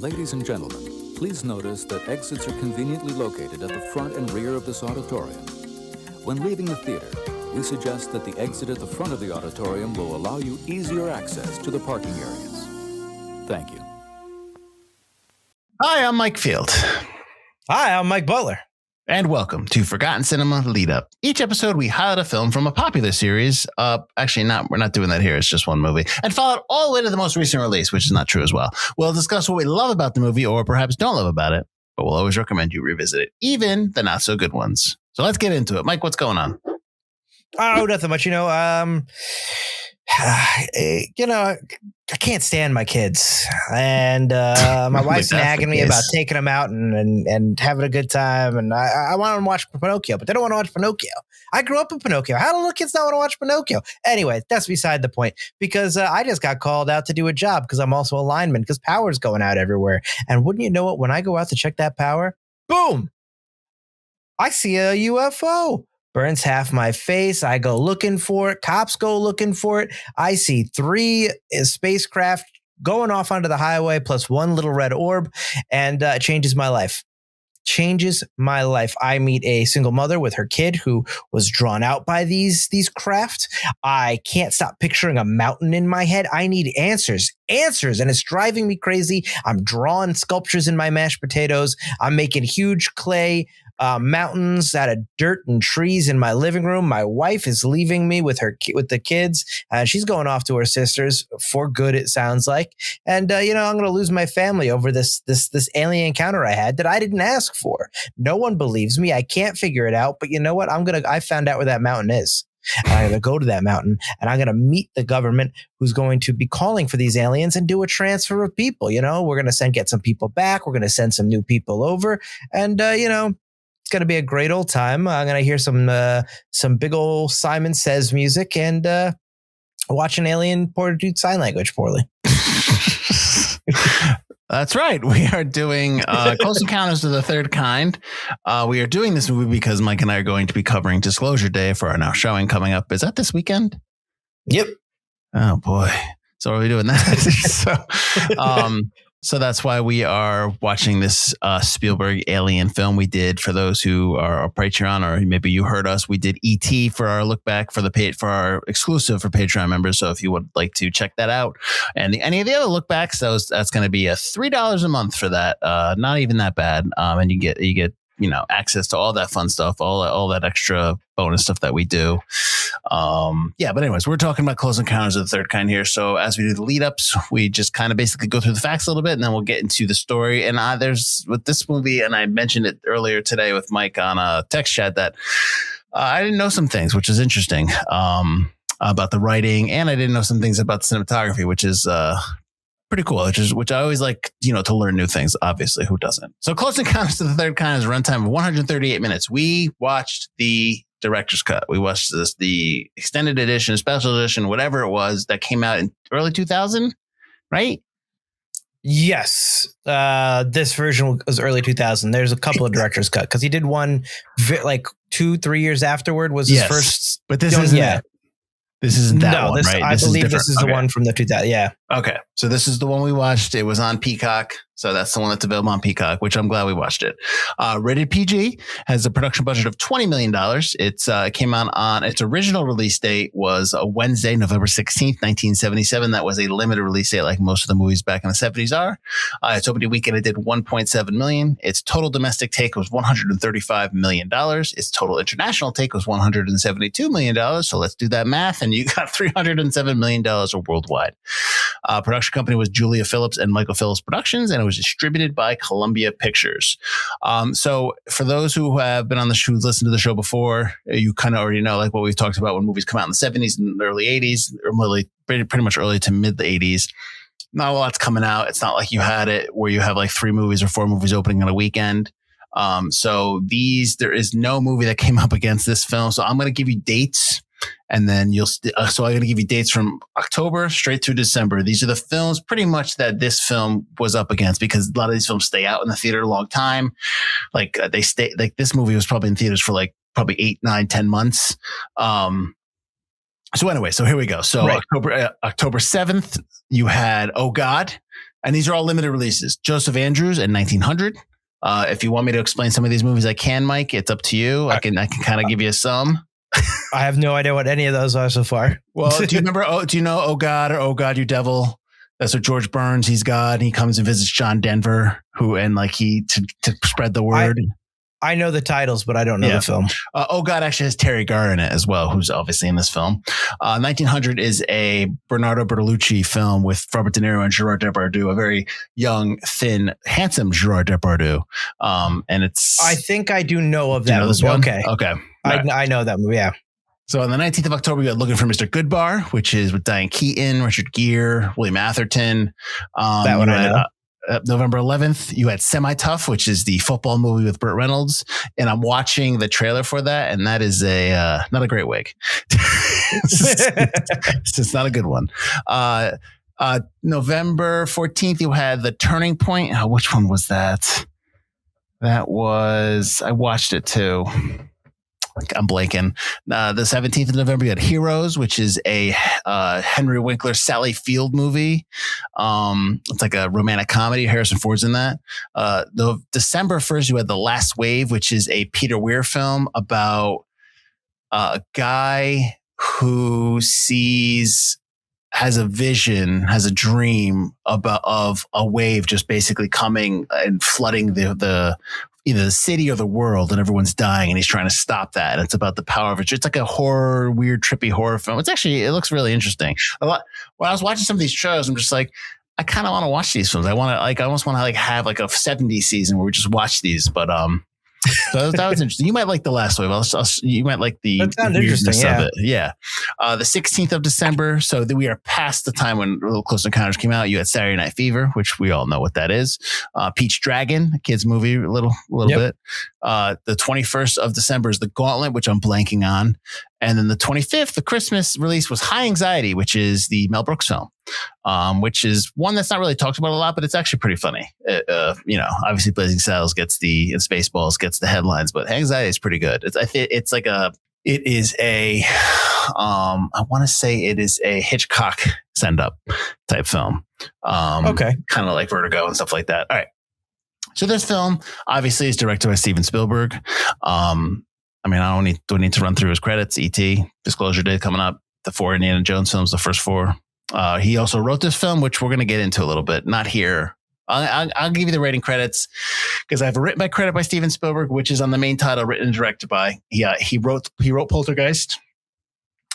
Ladies and gentlemen, please notice that exits are conveniently located at the front and rear of this auditorium. When leaving the theater, we suggest that the exit at the front of the auditorium will allow you easier access to the parking areas. Thank you. Hi, I'm Mike Field. Hi, I'm Mike Butler. And welcome to Forgotten Cinema Lead Up. Each episode, we highlight a film from a popular series. We're not doing that here. It's just one movie. And follow it all the way to the most recent release, which is not true as well. We'll discuss what we love about the movie or perhaps don't love about it, but we'll always recommend you revisit it, even the not so good ones. So let's get into it. Mike, what's going on? Oh, nothing much. I can't stand my kids, and my wife's nagging me about taking them out and having a good time. And I want them to watch Pinocchio, but they don't want to watch Pinocchio. I grew up with Pinocchio. How do little kids not want to watch Pinocchio? Anyway, that's beside the point, because I just got called out to do a job because I'm also a lineman, because power's going out everywhere. And wouldn't you know it, when I go out to check that power, boom, I see a UFO. Burns half my face. I go looking for it. Cops go looking for it. I see 3 spacecraft going off onto the highway plus one little red orb, and changes my life. Changes my life. I meet a single mother with her kid who was drawn out by these craft. I can't stop picturing a mountain in my head. I need answers, and it's driving me crazy. I'm drawing sculptures in my mashed potatoes. I'm making huge clay mountains out of dirt and trees in my living room. My wife is leaving me with the kids. She's going off to her sister's for good, it sounds like. And I'm going to lose my family over this alien encounter I had that I didn't ask for. No one believes me. I can't figure it out. But you know what? I found out where that mountain is. And I'm going to go to that mountain, and I'm going to meet the government who's going to be calling for these aliens and do a transfer of people. We're going to get some people back. We're going to send some new people over, and it's going to be a great old time. I'm going to hear some big old Simon Says music and watch an alien do sign language poorly. That's right. We are doing Close Encounters of the Third Kind. We are doing this movie because Mike and I are going to be covering Disclosure Day for our now showing coming up. Is that this weekend? Yep. Oh, boy. So are we doing that? So that's why we are watching this Spielberg alien film we did. For those who are Patreon, or maybe you heard us, we did E.T. for our look back for our exclusive for Patreon members. So if you would like to check that out, and any of the other look backs, that's going to be $3 a month for that. Not even that bad. And you get access to all that fun stuff, all that extra bonus stuff that we do. But anyways, we're talking about Close Encounters of the Third Kind here. So as we do the lead ups, we just kind of basically go through the facts a little bit, and then we'll get into the story. And there's with this movie, and I mentioned it earlier today with Mike on a text chat, that I didn't know some things, which is interesting, about the writing, and I didn't know some things about the cinematography, which is pretty cool, which I always like, to learn new things. Obviously, who doesn't? So Close Encounters of the Third Kind is a runtime of 138 minutes. We watched the director's cut. We watched the extended edition, special edition, whatever it was that came out in early 2000, right? Yes. This version was early 2000. There's a couple of director's cut, because he did one like 2-3 years afterward was his first. But this isn't it. This isn't that one, right? I believe this is the one from the 2000. Yeah. Okay. So this is the one we watched. It was on Peacock. So that's the one that's available on Peacock, which I'm glad we watched it. Rated PG, has a production budget of $20 million. It's came out on its original release date was a Wednesday, November 16th, 1977. That was a limited release date, like most of the movies back in the 70s are. Its opening weekend, it did $1.7 million. Its total domestic take was $135 million. Its total international take was $172 million. So let's do that math, and you got $307 million worldwide. Production company was Julia Phillips and Michael Phillips Productions, and it was distributed by Columbia Pictures. So for those who have been on the show, listened to the show before, you kind of already know, like what we've talked about when movies come out in the 70s and the early 80s, or pretty much early to mid 80s. Not a lot's coming out. It's not like you had it where you have like 3 movies or 4 movies opening on a weekend. So there is no movie that came up against this film. So I'm going to give you dates, and then so I'm going to give you dates from October straight through December. These are the films pretty much that this film was up against, because a lot of these films stay out in the theater a long time. Like this movie was probably in theaters for like probably 8, 9, 10 months. So anyway, so here we go. So right. October 7th, you had Oh God, And these are all limited releases. Joseph Andrews in 1900. If you want me to explain some of these movies, I can, Mike. It's up to you. I can kind of give you some. I have no idea what any of those are so far. Well, do you remember? Do you know Oh God or Oh God, You Devil? That's what George Burns. He's God. He comes and visits John Denver, to spread the word. I know the titles, but I don't know the film. Oh God actually has Terry Garr in it as well, who's obviously in this film. 1900 is a Bernardo Bertolucci film with Robert De Niro and Gerard Depardieu, a very young, thin, handsome Gerard Depardieu. And it's... I think I do know of that movie. This one? Okay. Okay. I know that movie, yeah. So on the 19th of October, we got Looking for Mr. Goodbar, which is with Diane Keaton, Richard Gere, William Atherton. That one I know. November 11th, you had Semi-Tough, which is the football movie with Burt Reynolds. And I'm watching the trailer for that. And that is not a great wig. It's not a good one. November 14th, you had The Turning Point. Oh, which one was that? I watched it too. I'm blanking. The 17th of November, you had Heroes, which is a Henry Winkler, Sally Field movie. It's like a romantic comedy. Harrison Ford's in that. The December 1st, you had The Last Wave, which is a Peter Weir film about a guy who has a vision, has a dream of a wave just basically coming and flooding the either the city or the world, and everyone's dying, and he's trying to stop that. And it's about the power of it. It's like a weird, trippy horror film. It looks really interesting. When I was watching some of these shows, I'm just like, I kind of want to watch these films. I almost want to have like a 70s season where we just watch these. But so that was interesting. You might like The Last Wave. You might like the weirdness of it. Yeah. The 16th of December. So we are past the time when Little Close Encounters came out. You had Saturday Night Fever, which we all know what that is. Peach Dragon, a kid's movie, a little bit. The 21st of December is The Gauntlet, which I'm blanking on. And then the 25th, the Christmas release, was High Anxiety, which is the Mel Brooks film, which is one that's not really talked about a lot, but it's actually pretty funny. Obviously Blazing Saddles and Spaceballs gets the headlines, but High Anxiety is pretty good. It is a Hitchcock send-up type film. Okay. Kind of like Vertigo and stuff like that. All right. So this film obviously is directed by Steven Spielberg. I don't need to run through his credits. E.T., Disclosure Day coming up, the 4 Indiana Jones films, the first 4. He also wrote this film, which we're going to get into a little bit. Not here. I'll give you the rating credits because I have a written by credit by Steven Spielberg, which is on the main title, written and directed by. He wrote Poltergeist,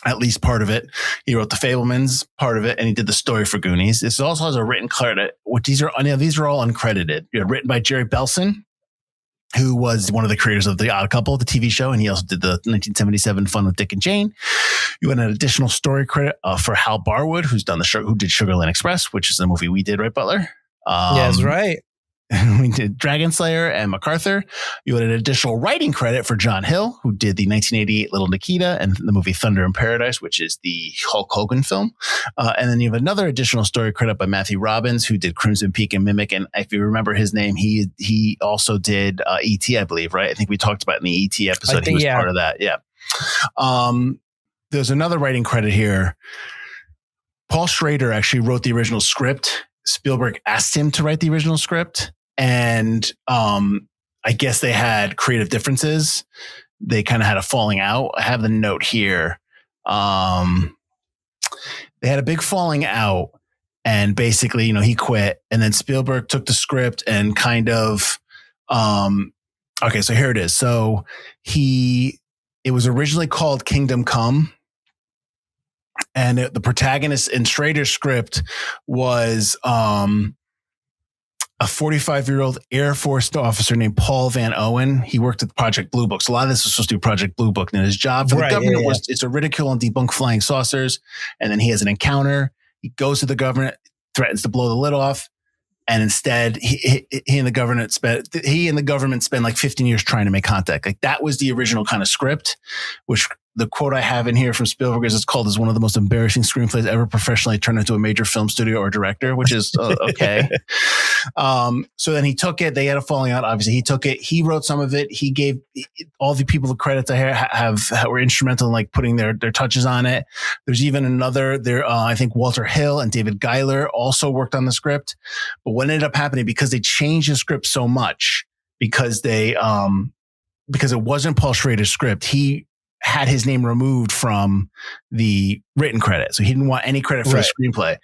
at least part of it. He wrote The Fabelmans, part of it, and he did the story for Goonies. This also has a written credit, which these are all uncredited. Written by Jerry Belson, who was one of the creators of The Odd Couple, the TV show, and he also did the 1977 Fun with Dick and Jane. You had an additional story credit for Hal Barwood, who did Sugarland Express, which is a movie we did, right, Butler? That's right. We did Dragon Slayer and MacArthur. You had an additional writing credit for John Hill, who did the 1988 Little Nikita and the movie Thunder in Paradise, which is the Hulk Hogan film. And then you have another additional story credit by Matthew Robbins, who did Crimson Peak and Mimic. And if you remember his name, he also did E.T., I believe, right? I think we talked about in the E.T. episode. He was part of that. Yeah. There's another writing credit here. Paul Schrader actually wrote the original script. Spielberg asked him to write the original script. And I guess they had creative differences. They kind of had a falling out. I have the note here. They had a big falling out, and basically, he quit. And then Spielberg took the script and kind of, okay, so here it is. So it was originally called Kingdom Come. And the protagonist in Schrader's script was a 45-year-old Air Force officer named Paul Van Owen. He worked at Project Blue Book. So a lot of this was supposed to be Project Blue Book. And his job for the government was to ridicule and debunk flying saucers. And then he has an encounter. He goes to the government, threatens to blow the lid off. And instead, he and the government spend like 15 years trying to make contact. Like that was the original kind of script, which the quote I have in here from Spielberg is it's called as one of the most embarrassing screenplays ever professionally turned into a major film studio or director, which is okay. So then he took it. They had a falling out. Obviously, he took it. He wrote some of it. He gave all the people the credit to were instrumental in like putting their touches on it. There's even another there. I think Walter Hill and David Geiler also worked on the script. But what ended up happening, because they changed the script so much, because it wasn't Paul Schrader's script, he had his name removed from the written credit. So he didn't want any credit for the screenplay,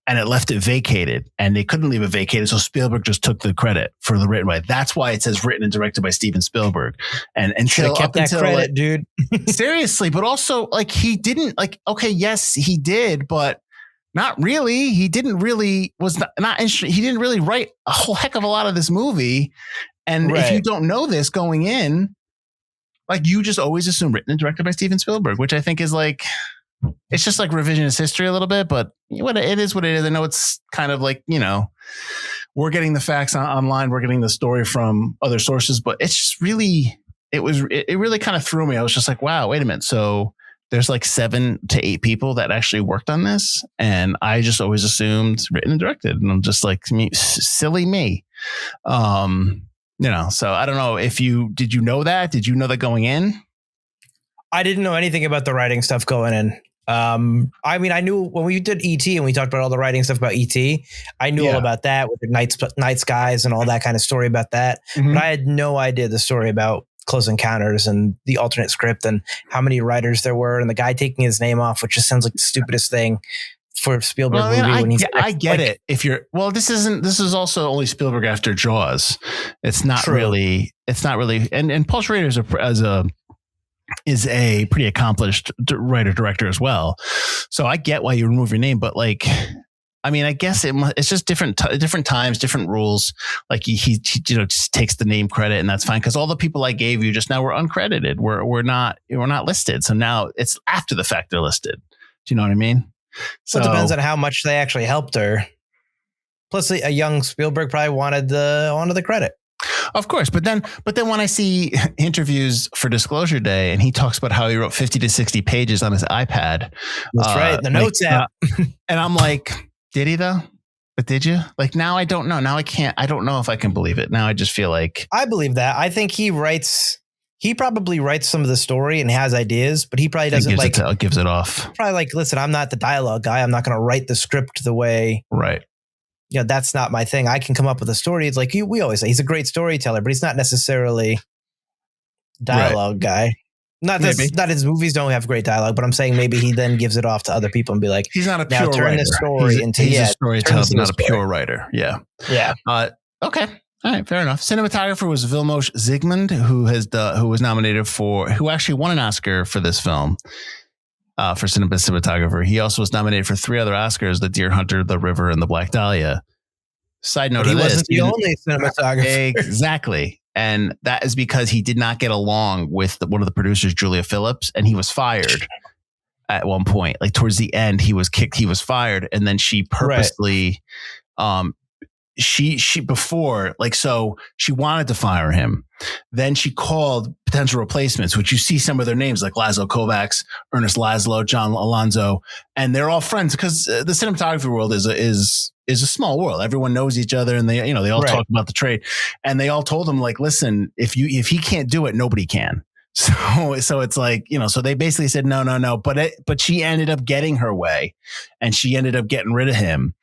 and it left it vacated, and they couldn't leave it vacated. So Spielberg just took the credit for the written way. That's why it says written and directed by Steven Spielberg. And until kept that credit, dude. Seriously, but also like he didn't like, okay, yes, he did, but not really. He didn't really he didn't really write a whole heck of a lot of this movie. And if you don't know this going in, like you just always assume written and directed by Steven Spielberg, which I think is like, it's just like revisionist history a little bit, but it is what it is. I know it's kind of like, we're getting the facts online. We're getting the story from other sources, but it's just really, it really kind of threw me. I was just like, wow, wait a minute. So there's like 7 to 8 people that actually worked on this. And I just always assumed written and directed. And I'm just like, silly me. So I don't know if did you know that? Did you know that going in? I didn't know anything about the writing stuff going in. I mean, I knew when we did E.T. and we talked about all the writing stuff about E.T., I knew all about that with the night skies and all that kind of story about that. Mm-hmm. But I had no idea the story about Close Encounters and the alternate script and how many writers there were and the guy taking his name off, which just sounds like the stupidest thing for a Spielberg movie. I get it. This is also only Spielberg after Jaws. It's not really, and Paul Schrader is a pretty accomplished writer director as well. So I get why you remove your name, but like, I mean, I guess it's just different times, different rules. Like he just takes the name credit, and that's fine. Cause all the people I gave you just now were uncredited. We're not listed. So now it's after the fact they're listed. Do you know what I mean? So it depends on how much they actually helped her. Plus a young Spielberg probably wanted the credit. Of course. But then when I see interviews for Disclosure Day and he talks about how he wrote 50 to 60 pages on his iPad. That's right. The notes app. And I'm like, did he though? But did you? Like now I don't know. Now I don't know if I can believe it. Now I just feel like. I believe that. I think he probably writes some of the story and has ideas, but he probably doesn't gives it off. Probably like, listen, I'm not the dialogue guy. I'm not going to write the script the way. Right. That's not my thing. I can come up with a story. It's like we always say he's a great storyteller, but he's not necessarily dialogue guy. Not his movies don't have great dialogue, but I'm saying maybe he then gives it off to other people and be like, he's not a pure writer. This story into he's a storyteller, but not a pure writer. Yeah. Yeah. Okay. All right, fair enough. Cinematographer was Vilmos Zsigmond, who actually won an Oscar for this film, for cinematographer. He also was nominated for 3 other Oscars: The Deer Hunter, The River, and The Black Dahlia. Side note: he wasn't the only cinematographer. Exactly, and that is because he did not get along with one of the producers, Julia Phillips, and he was fired at one point. Like towards the end, he was fired, and then she purposely. She wanted to fire him. Then she called potential replacements, which you see some of their names like Laszlo Kovacs, Ernest Laszlo, John Alonzo, and they're all friends because the cinematography world is a small world. Everyone knows each other, and they all talk about the trade. And they all told him like, listen, if he can't do it, nobody can. So it's like, so they basically said, no, but she ended up getting her way and she ended up getting rid of him,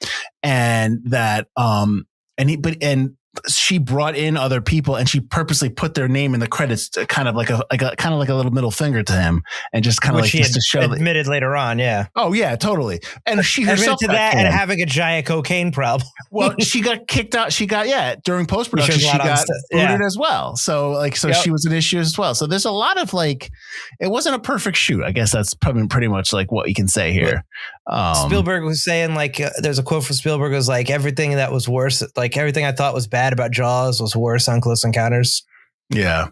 and that, and she brought in other people and she purposely put their name in the credits to kind of like a little middle finger to him, and just kind of like just to show admitted later on. Yeah. Oh yeah, totally. And she herself to that and having a giant cocaine problem. Well, she got kicked out. During post-production, she got booted as well. So she was an issue as well. So there's a lot of like, it wasn't a perfect shoot. I guess that's probably pretty much like what you can say here. Spielberg was saying like, there's a quote from Spielberg was like, everything that was worse, like everything I thought was bad about Jaws was worse on Close Encounters. Yeah,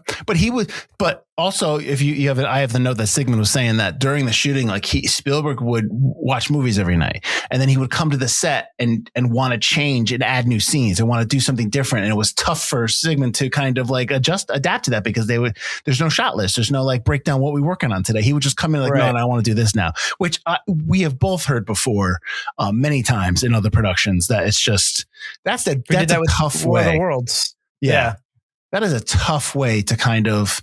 but also if you have it, I have the note that Sigmund was saying that during the shooting, like Spielberg would watch movies every night, and then he would come to the set and want to change and add new scenes and want to do something different. And it was tough for Sigmund to kind of like adapt to that because there's no shot list. There's no like breakdown what we're working on today. He would just come in like, no, I want to do this now, which we have both heard before many times in other productions that it's just, that's a tough way. War of the Worlds. Yeah. That is a tough way to kind of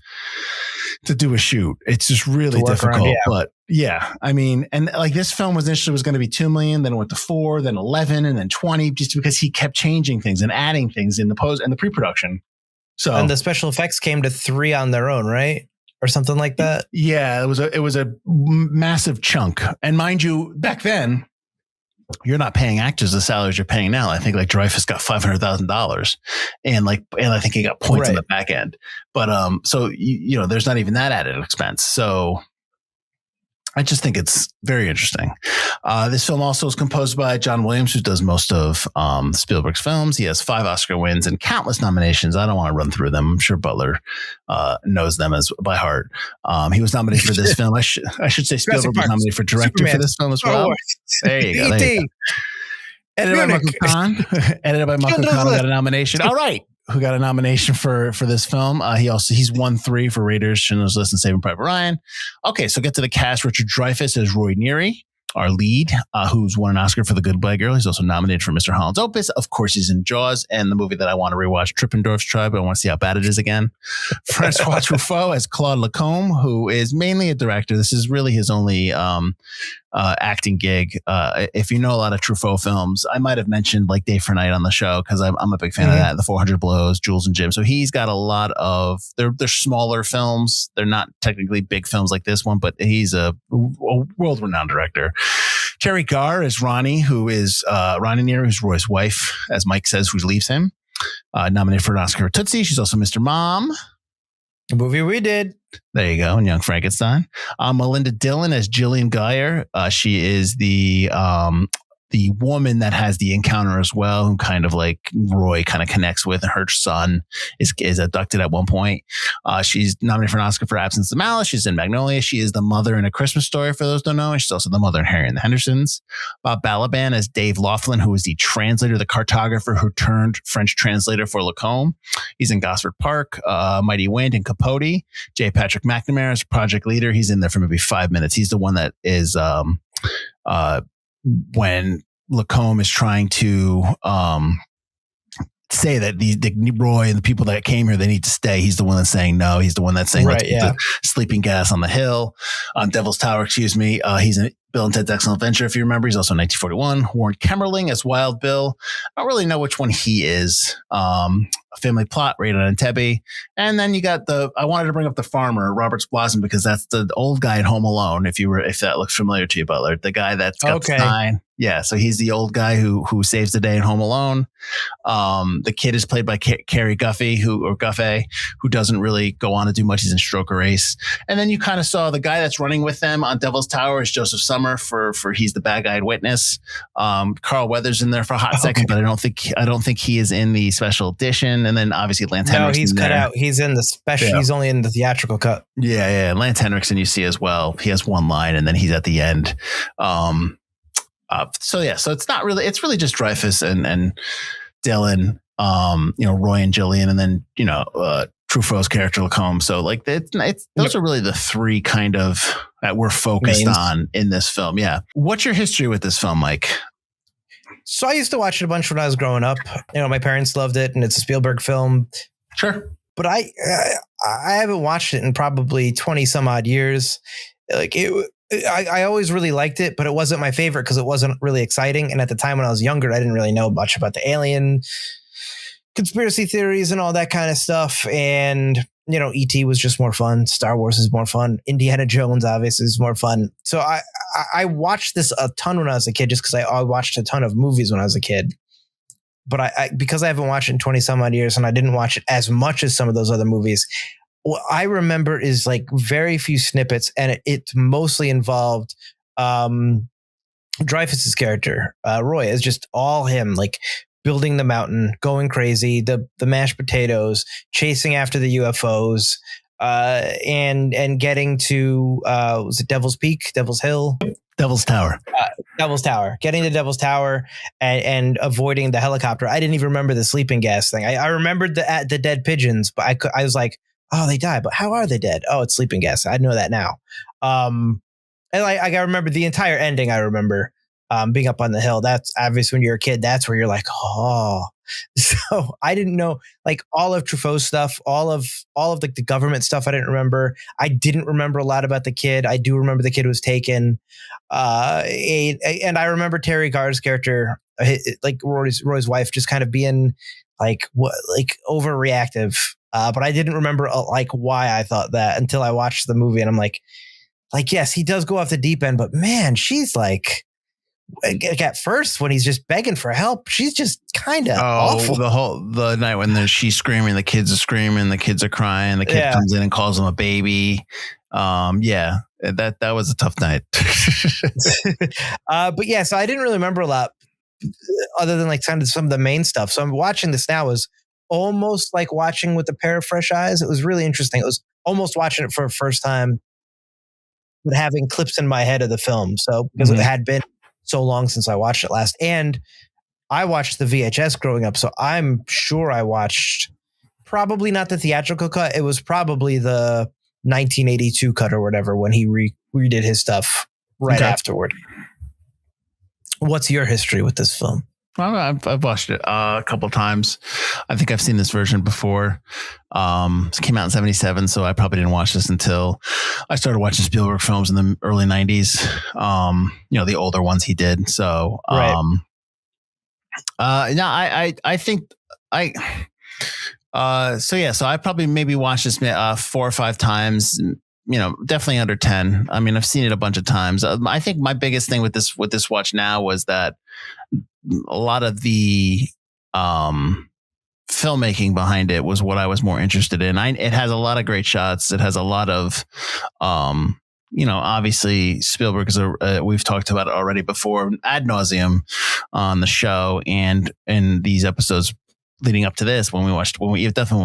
to do a shoot. It's just really difficult. Around, But yeah, I mean, and like this film was initially going to be 2 million, then it went to 4, then 11, and then 20, just because he kept changing things and adding things in the post and the pre-production. So and the special effects came to 3 on their own, right? Or something like that. Yeah, it was a massive chunk. And mind you, back then, you're not paying actors the salaries you're paying now. I think like Dreyfuss got $500,000 and I think he got points on the back end. But, so you know, there's not even that added expense. So I just think it's very interesting. This film also is composed by John Williams, who does most of Spielberg's films. He has 5 Oscar wins and countless nominations. I don't want to run through them. I'm sure Butler knows them as by heart. He was nominated for this film. I should say Spielberg was nominated for director for this film as well. There you go. Edited by Michael Kahn, got a nomination. All right. Who got a nomination for this film. He's won 3 for Raiders, Schindler's List, and Saving Private Ryan. Okay, so get to the cast. Richard Dreyfuss as Roy Neary, our lead, who's won an Oscar for The Good Bad Girl. He's also nominated for Mr. Holland's Opus. Of course, he's in Jaws and the movie that I want to rewatch, Trippendorf's Tribe. I want to see how bad it is again. François Truffaut as Claude Lacombe, who is mainly a director. This is really his only acting gig. If you know a lot of Truffaut films, I might have mentioned like Day for Night on the show because I'm a big fan of that. The 400 Blows, Jules and Jim. So he's got a lot of they're smaller films. They're not technically big films like this one, but he's a world-renowned director. Terry Garr is Ronnie, who is Ronnie Neary, who's Roy's wife, as Mike says, who leaves him. Nominated for an Oscar for Tootsie. She's also Mr. Mom. A movie we did. There you go. And Young Frankenstein. Melinda Dillon as Jillian Geyer. She is the woman that has the encounter as well, who kind of like Roy kind of connects with, and her son is abducted at one point. She's nominated for an Oscar for Absence of Malice. She's in Magnolia. She is the mother in A Christmas Story, for those who don't know. And she's also the mother in Harry and the Hendersons. Bob Balaban as Dave Laughlin, who is the translator, the cartographer who turned French translator for Lacombe. He's in Gosford Park, Mighty Wind, and Capote. J. Patrick McNamara is project leader. He's in there for maybe 5 minutes. He's the one that is when Lacombe is trying to say that the Roy and the people that came here, they need to stay. He's the one that's saying no. He's the one that's saying let's put the sleeping gas on the hill. Devil's Tower, excuse me. He's in Bill and Ted's Excellent Adventure, if you remember. He's also in 1941. Warren Kemmerling as Wild Bill. I don't really know which one he is. A Family Plot, Rated on Entebbe. And then you got I wanted to bring up the farmer, Robert Splosson, because that's the old guy in Home Alone, if that looks familiar to you, Butler. The guy that's got the sign. Yeah, so he's the old guy who saves the day in Home Alone. The kid is played by Carrie Guffey, who doesn't really go on to do much. He's in Stroker Ace. And then you kind of saw the guy that's running with them on Devil's Tower is Joseph Summer for he's the bad guy in Witness. Carl Weathers in there for a hot second, but I don't think he is in the special edition. And then obviously Lance Henriksen. No, he's cut out. He's in the special. Yeah. He's only in the theatrical cut. Yeah. Lance Henriksen you see as well. He has one line and then he's at the end. So it's not really, it's really just Dreyfuss and Dylan, Roy and Jillian, and then, Truffaut's character Lacombe. So like those are really the 3 kind of that we're focused on in this film. Yeah. What's your history with this film, Mike? So I used to watch it a bunch when I was growing up. My parents loved it and it's a Spielberg film. Sure. But I haven't watched it in probably 20 some odd years. Like I always really liked it, but it wasn't my favorite because it wasn't really exciting. And at the time when I was younger, I didn't really know much about the alien conspiracy theories and all that kind of stuff. And, E.T. was just more fun. Star Wars is more fun. Indiana Jones, obviously, is more fun. So I watched this a ton when I was a kid just because I watched a ton of movies when I was a kid. But because I haven't watched it in 20 some odd years and I didn't watch it as much as some of those other movies, what I remember is like very few snippets, and it mostly involved Dreyfuss's character, Roy, is just all him, like building the mountain, going crazy, the mashed potatoes, chasing after the UFOs, and getting to was it Devil's Peak, Devil's Hill, Devil's Tower. Devil's Tower, getting to Devil's Tower and avoiding the helicopter. I didn't even remember the sleeping gas thing. I remembered the dead pigeons, but I was like, oh, they died, but how are they dead? Oh, it's sleeping gas. I know that now. And I remember the entire ending. I remember being up on the hill. That's obvious when you're a kid. That's where you're like, oh. So I didn't know like all of Truffaut's stuff, all of the government stuff. I didn't remember. I didn't remember a lot about the kid. I do remember the kid was taken. And I remember Terry Garr's character, like Roy's wife, just kind of being like overreactive. But I didn't remember like why I thought that until I watched the movie, and I'm like, yes, he does go off the deep end, but man, she's like at first when he's just begging for help, she's just kind of awful. The night when she's screaming, the kids are screaming, the kids are crying, the kid comes in and calls him a baby. That was a tough night. But yeah, so I didn't really remember a lot other than like kind of some of the main stuff. So I'm watching this now is almost like watching with a pair of fresh eyes. It was really interesting. It was almost watching it for the first time, but having clips in my head of the film. So because it had been so long since I watched it last, and I watched the VHS growing up, so I'm sure I watched probably not the theatrical cut. It was probably the 1982 cut or whatever when he redid his stuff right afterward. What's your history with this film? Well, I've watched it a couple of times. I think I've seen this version before. It came out in 1977, so I probably didn't watch this until I started watching Spielberg films in the early 90s. The older ones he did. So, I think so I probably maybe watched this 4 or 5 times. Definitely under 10. I mean, I've seen it a bunch of times. I think my biggest thing with this watch now was that a lot of the filmmaking behind it was what I was more interested in. It has a lot of great shots. It has a lot of, obviously Spielberg is we've talked about it already before ad nauseum on the show and in these episodes leading up to this, when we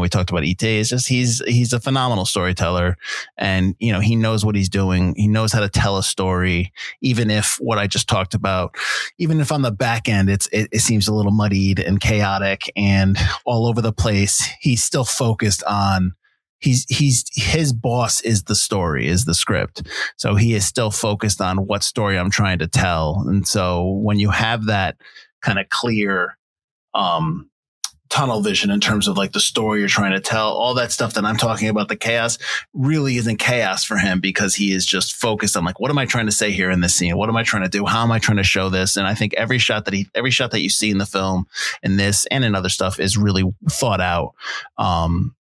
talked about E.T., it's just he's a phenomenal storyteller, and he knows what he's doing. He knows how to tell a story, even if what I just talked about, even if on the back end it seems a little muddied and chaotic and all over the place. He's still focused on his boss is the story, is the script. So he is still focused on what story I'm trying to tell. And so when you have that kind of clear tunnel vision in terms of like the story you're trying to tell, all that stuff that I'm talking about, the chaos really isn't chaos for him, because he is just focused on like, what am I trying to say here in this scene? What am I trying to do? How am I trying to show this? And I think every shot that you see in the film, in this and in other stuff, is really thought out. And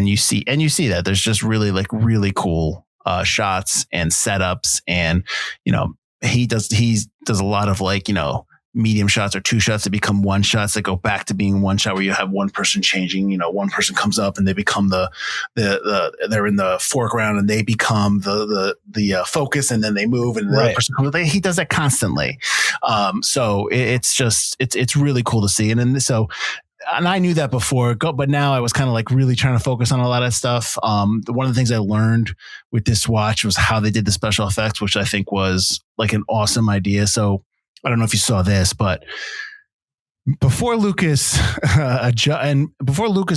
you see that there's just really cool shots and setups, and he does a lot of medium shots or 2 shots that become 1 shots that go back to being 1 shot, where you have one person changing, one person comes up and they become they're in the foreground and they become the focus, and then they move and the other person comes up. He does that constantly. So it's really cool to see. And I knew that before, but now I was kind of like really trying to focus on a lot of stuff. One of the things I learned with this watch was how they did the special effects, which I think was like an awesome idea. So I don't know if you saw this, but before Lucas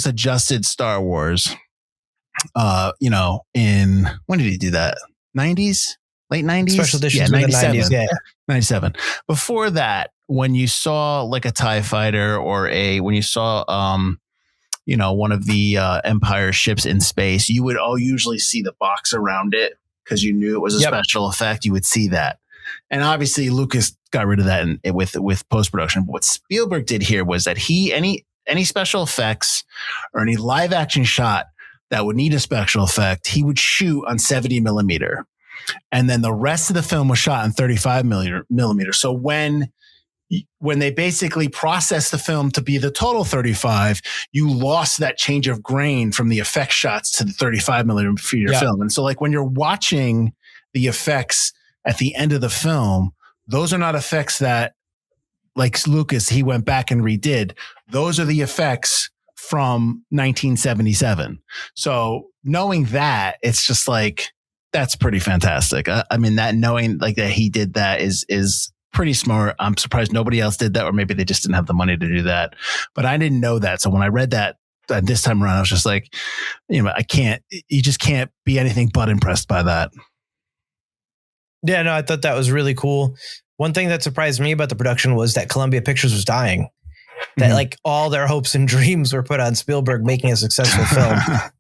adjusted Star Wars, in when did he do that? 90s, late 90s, special editions, 97. 90s, 97. Before that, when you saw like a TIE fighter or when you saw one of the Empire ships in space, you would all usually see the box around it because you knew it was a special effect. You would see that. And obviously Lucas got rid of that with post-production. But what Spielberg did here was that any special effects or any live action shot that would need a special effect, he would shoot on 70 millimeter. And then the rest of the film was shot on 35 millimeter. So when they basically processed the film to be the total 35, you lost that change of grain from the effect shots to the 35 millimeter film. And so like when you're watching the effects at the end of the film, those are not effects that like Lucas, he went back and redid. Those are the effects from 1977. So knowing that, it's just like, that's pretty fantastic. I mean, that knowing like that he did that is pretty smart. I'm surprised nobody else did that, or maybe they just didn't have the money to do that. But I didn't know that. So when I read that this time around, I was just like, you just can't be anything but impressed by that. Yeah, no, I thought that was really cool. One thing that surprised me about the production was that Columbia Pictures was dying. That like all their hopes and dreams were put on Spielberg making a successful film.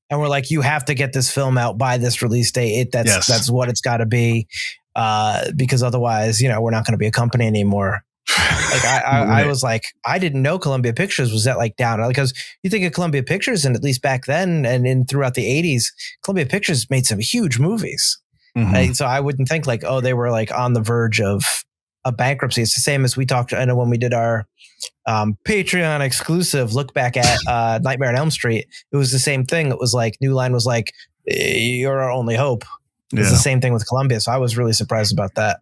And we're like, you have to get this film out by this release date. That's what it's got to be. Because otherwise, we're not going to be a company anymore. Like I was like, I didn't know Columbia Pictures was that like down, because you think of Columbia Pictures, and at least back then and throughout the 80s, Columbia Pictures made some huge movies. So I wouldn't think like, oh, they were like on the verge of a bankruptcy. It's the same as we talked, I know when we did our Patreon exclusive look back at Nightmare on Elm Street, it was the same thing. It was like New Line was like, you're our only hope. It's the same thing with Columbia. So I was really surprised about that.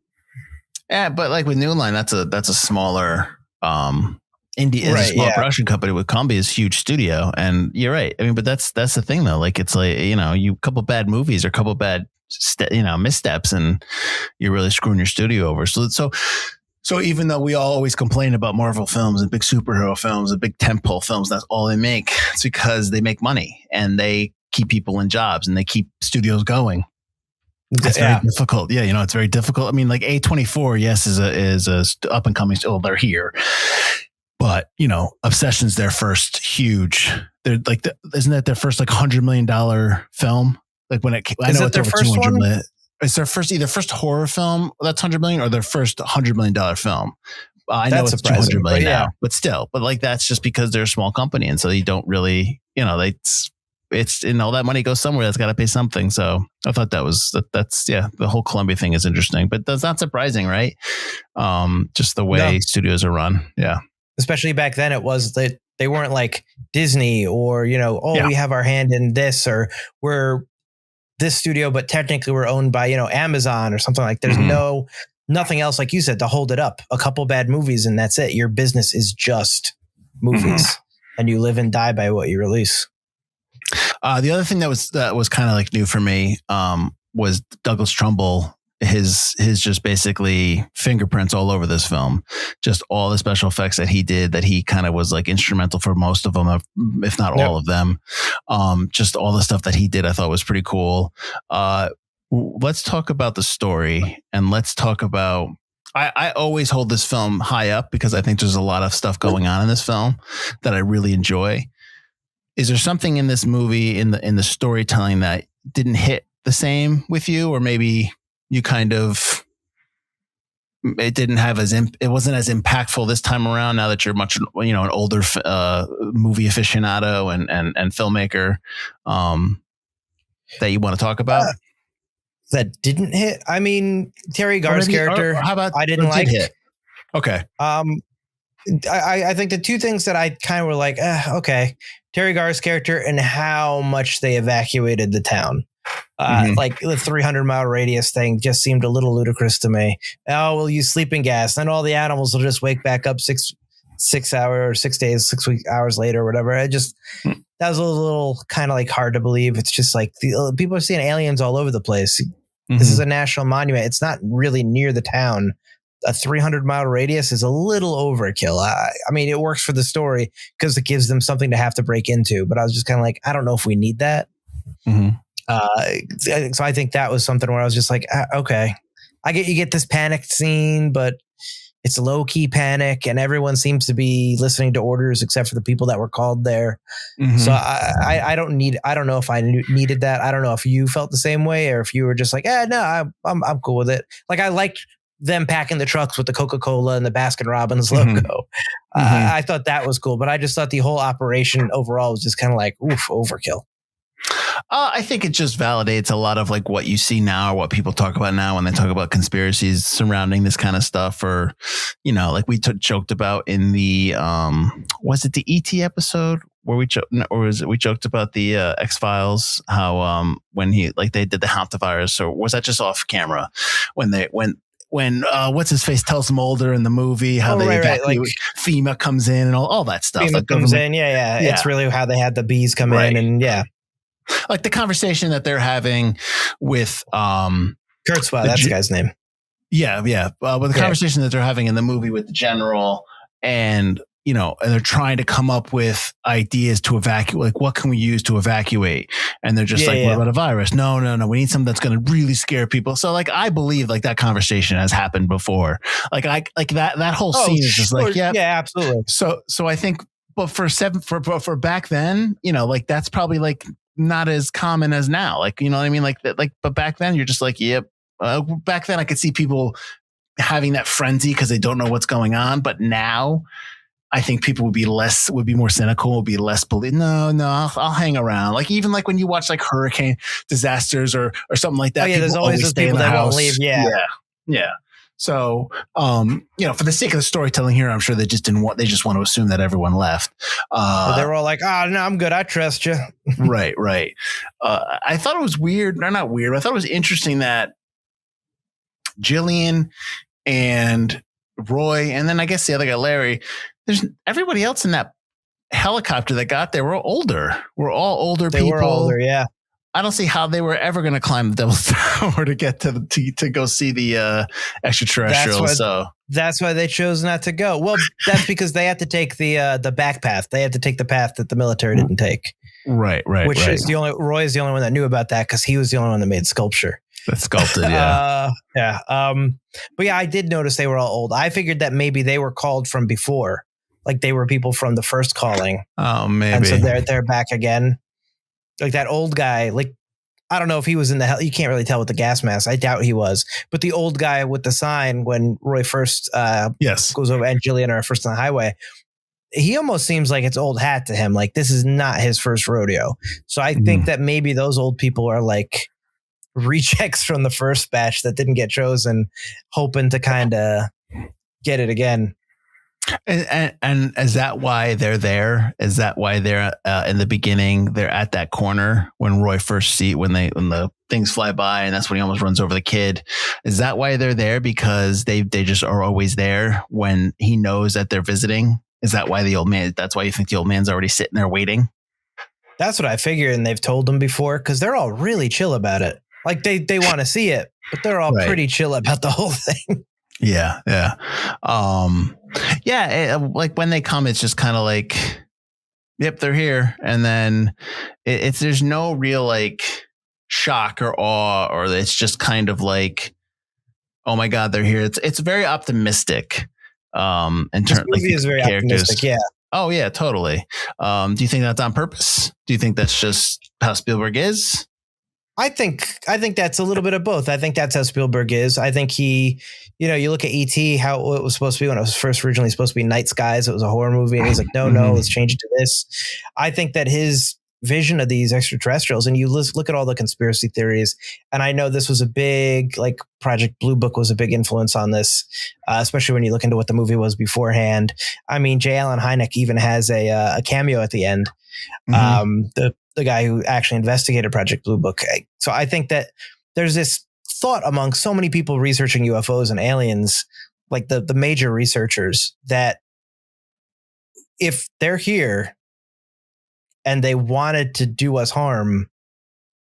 Yeah, but like with New Line, that's a smaller small production company. With Columbia is huge studio, and you're right. I mean, but that's the thing though. Like it's like, you couple bad movies or couple bad missteps, and you're really screwing your studio over. So even though we all always complain about Marvel films and big superhero films and big tentpole films, that's all they make. It's because they make money and they keep people in jobs and they keep studios going. It's very difficult. Yeah, it's very difficult. I mean, like A24, yes, is a up and coming. Oh, they're here, but Obsession's their first huge. They're like, isn't that their first like $100 million film? Like when it, I know it's over 200 million. It's their first horror film that's 100 million, or their first $100 million film. I know it's 200 million now, but still, like that's just because they're a small company, and so you don't really, it's all that money goes somewhere. That's got to pay something. So I thought that's the whole Columbia thing is interesting, but that's not surprising, right? Just the way studios are run. Yeah. Especially back then, it was that they weren't like Disney or, we have our hand in this, or we're this studio, but technically we're owned by, Amazon or something like. There's nothing else, like you said, to hold it up. A couple bad movies and that's it. Your business is just movies, and you live and die by what you release. The other thing that was kind of like new for me was Douglas Trumbull. His just basically fingerprints all over this film, just all the special effects that he did, that he kind of was like instrumental for most of them, if not all of them. Just all the stuff that he did, I thought was pretty cool. Let's talk about the story, and let's talk about, I always hold this film high up because I think there's a lot of stuff going on in this film that I really enjoy. Is there something in this movie, in the storytelling, that didn't hit the same with you, or maybe you kind of, it didn't have it wasn't as impactful this time around, now that you're much, an older movie aficionado and filmmaker, that you want to talk about? That didn't hit? I mean, Terry Garr's character, how about, I didn't like. Hit? Okay. I think the two things that I kind of were like, okay, Terry Garr's character and how much they evacuated the town. Like the 300-mile radius thing just seemed a little ludicrous to me. Oh, we'll use sleeping gas, then all the animals will just wake back up 6 hours later or whatever. That was a little kind of like hard to believe. It's just like people are seeing aliens all over the place. This is a national monument. It's not really near the town. A 300-mile radius is a little overkill. I mean, it works for the story because it gives them something to have to break into. But I was just kind of like, I don't know if we need that. So I think that was something where I was just like, okay, you get this panicked scene, but it's a low key panic, and everyone seems to be listening to orders except for the people that were called there. So I don't know if I needed that. I don't know if you felt the same way, or if you were just like, no, I'm cool with it. Like I liked them packing the trucks with the Coca-Cola and the Baskin Robbins logo. I thought that was cool, but I just thought the whole operation overall was just kind of like, oof, overkill. I think it just validates a lot of like what you see now, or what people talk about now when they talk about conspiracies surrounding this kind of stuff, or, like we joked about in the, was it the ET episode where we joked about the X-Files, how when they did the hantavirus, or was that just off camera when when what's his face tells them older in the movie how they evacuate, like FEMA comes in and all that stuff. FEMA comes in, yeah. It's really how they had the bees come in, and like the conversation that they're having with Kurtzweil, that's the guy's name. Yeah. With the conversation that they're having in the movie with the general, and and they're trying to come up with ideas to evacuate. Like, what can we use to evacuate? And they're just what about a virus? No. We need something that's going to really scare people. So like, I believe like that conversation has happened before. Like that whole scene is just like, yeah, absolutely. So I think, but for back then, like that's probably like not as common as now. Like, you know what I mean? Like that, but back then you're just like, yep. Back then I could see people having that frenzy because they don't know what's going on. But now I think people would be more cynical, would be less believe. No, I'll hang around. Like even like when you watch like hurricane disasters or something like that. Oh, yeah, there's always those people that won't leave. Yeah. So, for the sake of the storytelling here, I'm sure they just want to assume that everyone left. They were all like, oh, no, I'm good. I trust you. Right. I thought it was weird. No, not weird. I thought it was interesting that Jillian and Roy, and then I guess the other guy, Larry, there's everybody else in that helicopter that got there were older. We're all older people. They were older, yeah. I don't see how they were ever going to climb the Devil's Tower to get to go see the extraterrestrials. That's why they chose not to go. Well, that's because they had to take the back path. They had to take the path that the military didn't take. Right. Which is Roy is the only one that knew about that because he was the only one that made sculpture. That's sculpted, yeah. But yeah, I did notice they were all old. I figured that maybe they were called from before. Like they were people from the first calling. Oh, maybe. And so they're back again. Like that old guy, like, I don't know if he was in the hell. You can't really tell with the gas mask. I doubt he was. But the old guy with the sign when Roy first goes over and Jillian are first on the highway, he almost seems like it's old hat to him. Like this is not his first rodeo. So I think that maybe those old people are like rejects from the first batch that didn't get chosen, hoping to kind of get it again. And is that why they're there? Is that why they're in the beginning? They're at that corner when Roy first when the things fly by, and that's when he almost runs over the kid. Is that why they're there? Because they just are always there when he knows that they're visiting. Is that why the old man? That's why you think the old man's already sitting there waiting? That's what I figured, and they've told them before because they're all really chill about it. Like they want to see it, but they're all pretty chill about the whole thing. Yeah. Like when they come, it's just kind of like, yep, they're here. And then there's no real like shock or awe, or it's just kind of like, oh my God, they're here. It's very optimistic. In terms, like, is very characters. Optimistic. Yeah. Oh yeah, totally. Do you think that's on purpose? Do you think that's just how Spielberg is? I think that's a little bit of both. I think that's how Spielberg is. I think he, you look at E.T., how it was supposed to be when it was first originally supposed to be Night Skies. It was a horror movie. And he's like, no, let's change it to this. I think that his vision of these extraterrestrials, and you look at all the conspiracy theories, and I know this was a big, like Project Blue Book was a big influence on this, especially when you look into what the movie was beforehand. I mean, J. Allen Hynek even has a cameo at the end. The guy who actually investigated Project Blue Book. So I think that there's this thought among so many people researching UFOs and aliens, like the major researchers, that if they're here and they wanted to do us harm,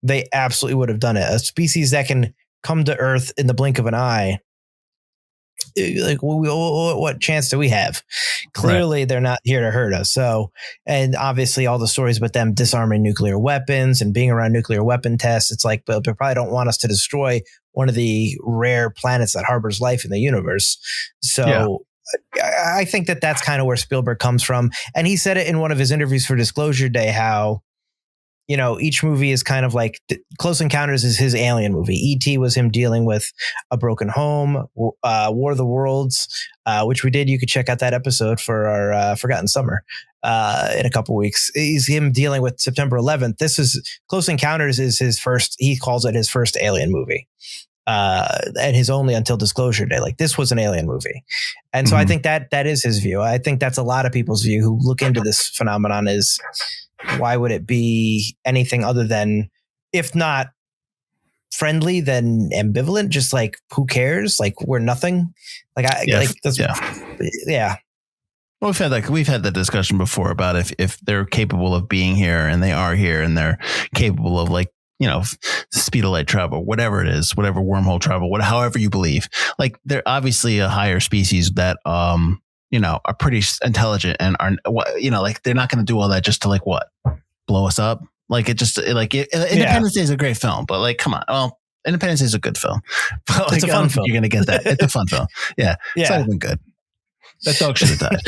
they absolutely would have done it. A species that can come to Earth in the blink of an eye, like what chance do we have? Clearly they're not here to hurt us. So, and obviously all the stories about them disarming nuclear weapons and being around nuclear weapon tests, it's like, but they probably don't want us to destroy one of the rare planets that harbors life in the universe. So I think that that's kind of where Spielberg comes from. And he said it in one of his interviews for Disclosure Day, how each movie is kind of like Close Encounters is his alien movie. E.T. was him dealing with a broken home. War of the Worlds, which we did. You could check out that episode for our Forgotten Summer in a couple weeks. He's him dealing with September 11th. This is Close Encounters is his first. He calls it his first alien movie. And his only until Disclosure Day. Like this was an alien movie. And so I think that is his view. I think that's a lot of people's view who look into this phenomenon is, why would it be anything other than, if not friendly than ambivalent. Just like, who cares? Like, we're nothing. Like yeah. Well, we've had that discussion before about if they're capable of being here and they are here and they're capable of like, speed of light travel, whatever it is, whatever wormhole travel, however you believe, like they're obviously a higher species that, are pretty intelligent and are, like they're not going to do all that just to like blow us up. Like Independence Day is a great film, but like, come on. Well, Independence Day is a good film, but like, it's a fun film. You're going to get that. It's a fun film. Yeah. It's not even good. That dog should have died.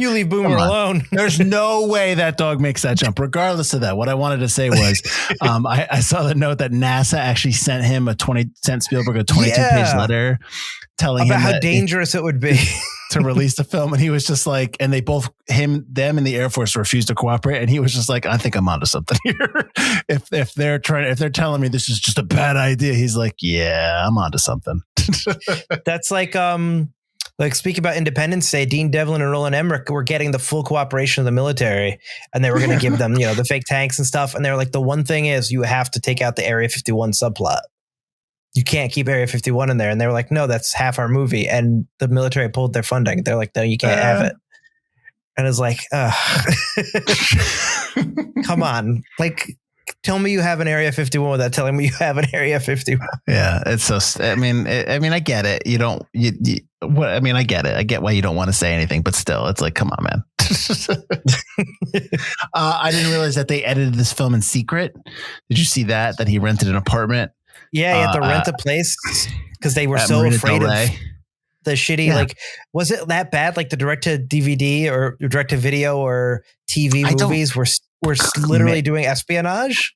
You leave Boomer alone. There's no way that dog makes that jump. Regardless of that, what I wanted to say was, I saw the note that NASA actually sent Spielberg a 22-page letter telling him how dangerous it would be to release the film, and he was just like, and they both them and the Air Force refused to cooperate, and he was just like, I think I'm onto something here. if they're telling me this is just a bad idea, he's like, yeah, I'm onto something. That's like speaking about Independence Day, Dean Devlin and Roland Emmerich were getting the full cooperation of the military, and they were going to give them, the fake tanks and stuff. And they were like, the one thing is you have to take out the Area 51 subplot. You can't keep Area 51 in there. And they were like, no, that's half our movie. And the military pulled their funding. They're like, no, you can't have it. And it's like, come on. Like, tell me you have an Area 51 without telling me you have an Area 51. Yeah, it's so. I mean, I get it. You don't. I get it. I get why you don't want to say anything, but still, it's like, come on, man. I didn't realize that they edited this film in secret. Did you see that? That he rented an apartment. Yeah, he had to rent a place because they were so afraid of the shitty. Like, was it that bad? Like the direct to DVD or direct to video or TV movies were literally doing espionage.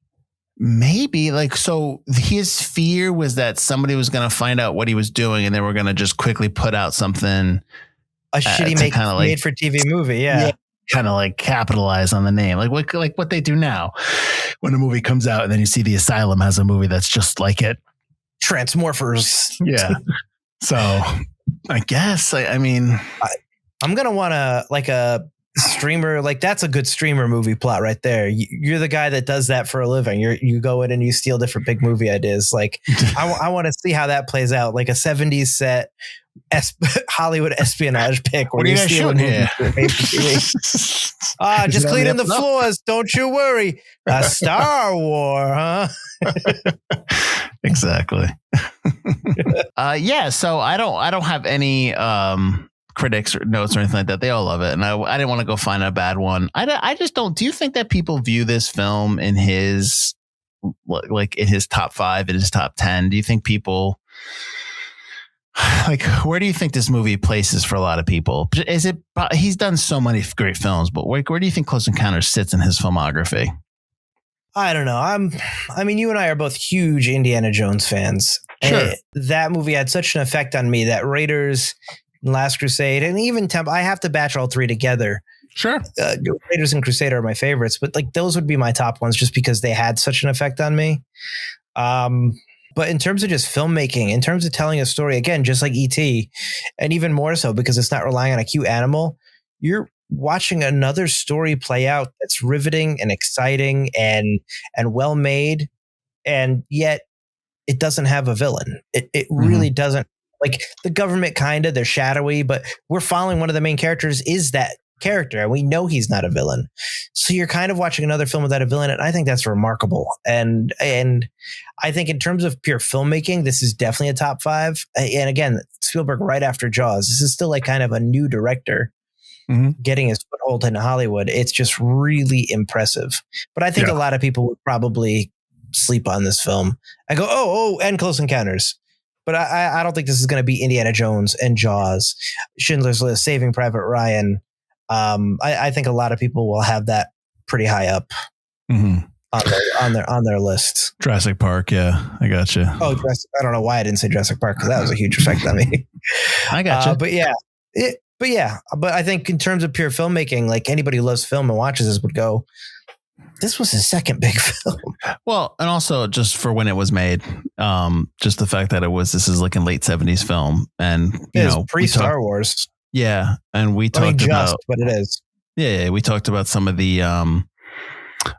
Maybe like, so his fear was that somebody was going to find out what he was doing and they were going to just quickly put out something, a shitty made for TV movie. Yeah. Kind of like capitalize on the name, like what they do now when a movie comes out and then you see The Asylum has a movie that's just like it. Transmorphers. Yeah. So I guess, I'm going to want a streamer, like that's a good streamer movie plot right there. You're the guy that does that for a living. You go in and you steal different big movie ideas. Like I want to see how that plays out. Like a 70s set Hollywood espionage pick. What are you guys shooting here? Just cleaning the floors. Don't you worry. A Star War, huh? Exactly. So I don't have any critics or notes or anything like that. They all love it, and I didn't want to go find a bad one. I just don't. Do you think that people view this film in his in his top 5, in his top 10? Do you think people like, where do you think this movie places for a lot of people? Is it, he's done so many great films, but where do you think Close Encounters sits in his filmography? I don't know. I mean, you and I are both huge Indiana Jones fans. Sure. That movie had such an effect on me, that Raiders, Last Crusade, and even I have to batch all three together. Sure. Raiders and Crusade are my favorites, but like those would be my top ones just because they had such an effect on me. But in terms of just filmmaking, in terms of telling a story, again, just like E.T., and even more so because it's not relying on a cute animal, you're watching another story play out that's riveting and exciting and well made, and yet it doesn't have a villain. It really doesn't. Like the government, kind of, they're shadowy, but we're following one of the main characters is that character, and we know he's not a villain. So you're kind of watching another film without a villain, and I think that's remarkable. And I think in terms of pure filmmaking, this is definitely a top 5. And again, Spielberg right after Jaws. This is still like kind of a new director getting his foothold in Hollywood. It's just really impressive. But I think a lot of people would probably sleep on this film. I go, and Close Encounters. But I don't think this is going to be Indiana Jones and Jaws, Schindler's List, Saving Private Ryan. I think a lot of people will have that pretty high up on their list. Jurassic Park, yeah, I got you. Oh, I don't know why I didn't say Jurassic Park, because that was a huge effect on me. I got you. But I think in terms of pure filmmaking, like anybody who loves film and watches this would go, this was his second big film. Well, and also just for when it was made, just the fact that this is like a late 70s film, and pre-Star Wars. Yeah, and we talked about, but it is. Yeah, we talked about some of the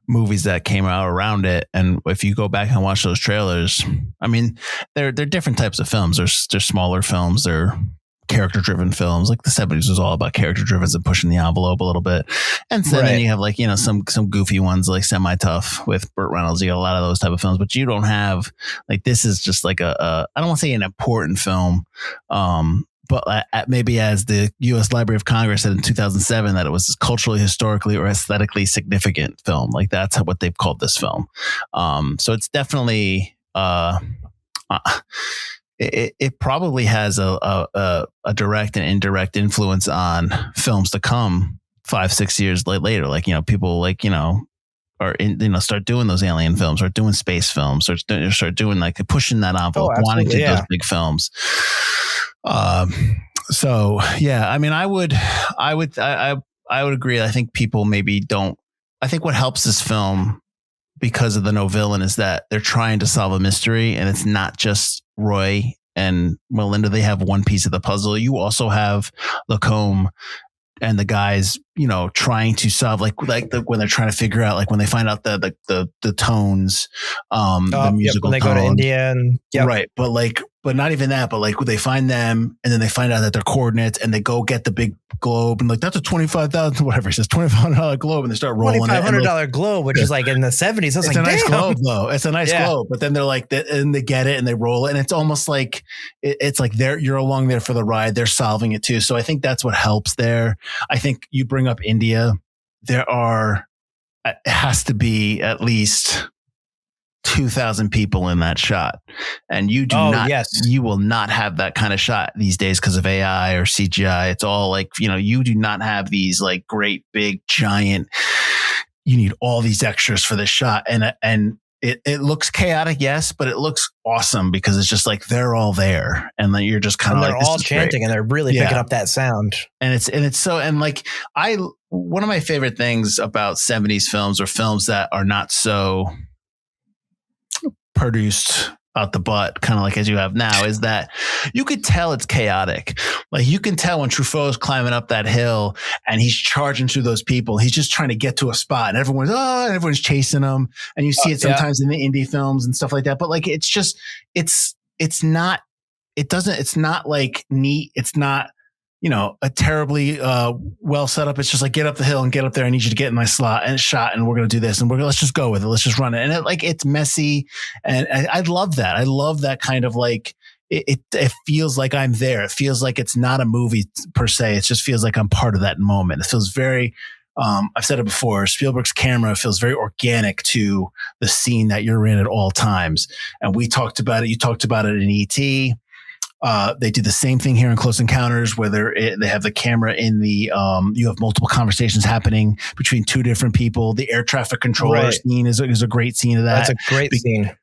movies that came out around it. And if you go back and watch those trailers, I mean, they're different types of films. There's smaller films. They're character-driven films. Like the 70s was all about character-driven and pushing the envelope a little bit. And so then you have like, some goofy ones like Semi-Tough with Burt Reynolds. You got a lot of those type of films, but you don't have like, this is just like I don't want to say an important film, but maybe as the U.S. Library of Congress said in 2007 that it was culturally, historically, or aesthetically significant film. Like that's what they've called this film. So it's definitely it probably has a direct and indirect influence on films to come 5-6 years later. Like, people like, are in, start doing those alien films or doing space films or start doing like pushing that envelope, wanting to do those big films. So yeah, I mean, I would agree. I think people maybe don't, I think what helps this film because of the no villain is that they're trying to solve a mystery and it's not just Roy and Melinda. They have one piece of the puzzle. You also have Lacombe and the guys, trying to solve when they're trying to figure out, like when they find out the tones, the musical when they tones. go to India and right. But not even that, but like they find them and then they find out that they're coordinates and they go get the big globe and like, that's a $25,000, whatever he says, $2,500 globe. And they start rolling $2,500 globe, which is like in the 70s. It's like, a nice damn. globe though. It's a nice globe, but then they're like, and they get it and they roll it. And it's almost like, it's like you're along there for the ride. They're solving it too. So I think that's what helps there. I think you bring up India. It has to be at least 2,000 people in that shot. And you you will not have that kind of shot these days because of AI or CGI. It's all like, you do not have these like great, big, giant, you need all these extras for this shot. And it looks chaotic, yes, but it looks awesome because it's just like, they're all there. And then you're just kind of like, they're all chanting great. And they're really picking up that sound. And it's so, and like, one of my favorite things about 70s films or films that are not so produced out the butt, kind of like as you have now, is that you could tell it's chaotic. Like you can tell when Truffaut is climbing up that hill and he's charging through those people. He's just trying to get to a spot and everyone's chasing him. And you see it sometimes in the indie films and stuff like that. But like, it's just, it's not like neat. It's not, a terribly well set up. It's just like, get up the hill and get up there. I need you to get in my slot and shot. And we're going to do this. And let's just go with it. Let's just run it. And it's messy. And I love that. I love that kind of like, it feels like I'm there. It feels like it's not a movie per se. It just feels like I'm part of that moment. It feels very, I've said it before, Spielberg's camera feels very organic to the scene that you're in at all times. And we talked about it. You talked about it in E.T. They do the same thing here in Close Encounters, where they have the camera in the, you have multiple conversations happening between two different people. The air traffic controller scene is a great scene of that. That's a great scene.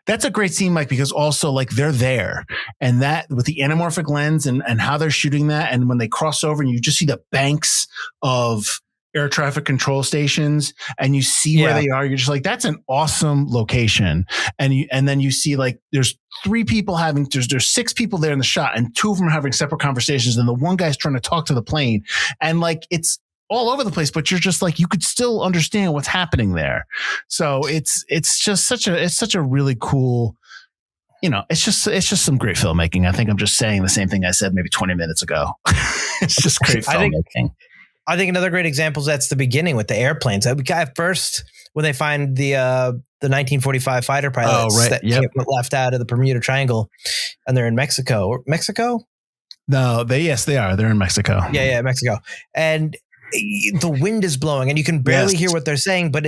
That's a great scene, Mike, because also like they're there and that with the anamorphic lens and how they're shooting that. And when they cross over and you just see the banks of air traffic control stations and you see where they are, you're just like, that's an awesome location. And then you see like there's there's 6 people there in the shot and 2 of them are having separate conversations. And the one guy's trying to talk to the plane and like, it's all over the place, but you're just like, you could still understand what's happening there. So it's just such a really cool, it's just some great filmmaking. I think I'm just saying the same thing I said maybe 20 minutes ago. It's just great filmmaking. I think another great example is that's the beginning with the airplanes. At first, when they find the 1945 fighter pilots that get left out of the Bermuda Triangle, and they're in Mexico. Mexico? No, they are. They're in Mexico. Yeah, Mexico. And the wind is blowing and you can barely hear what they're saying. But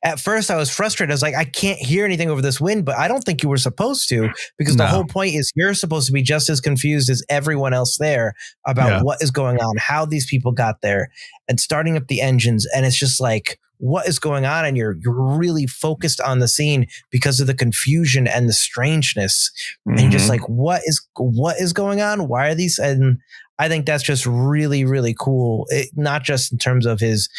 at first I was frustrated. I was like, I can't hear anything over this wind, but I don't think you were supposed to, because the whole point is you're supposed to be just as confused as everyone else there about what is going on, how these people got there and starting up the engines. And it's just like, what is going on? And you're really focused on the scene because of the confusion and the strangeness. And you're just like, what is going on? Why are these? And I think that's just really, really cool. Not just in terms of his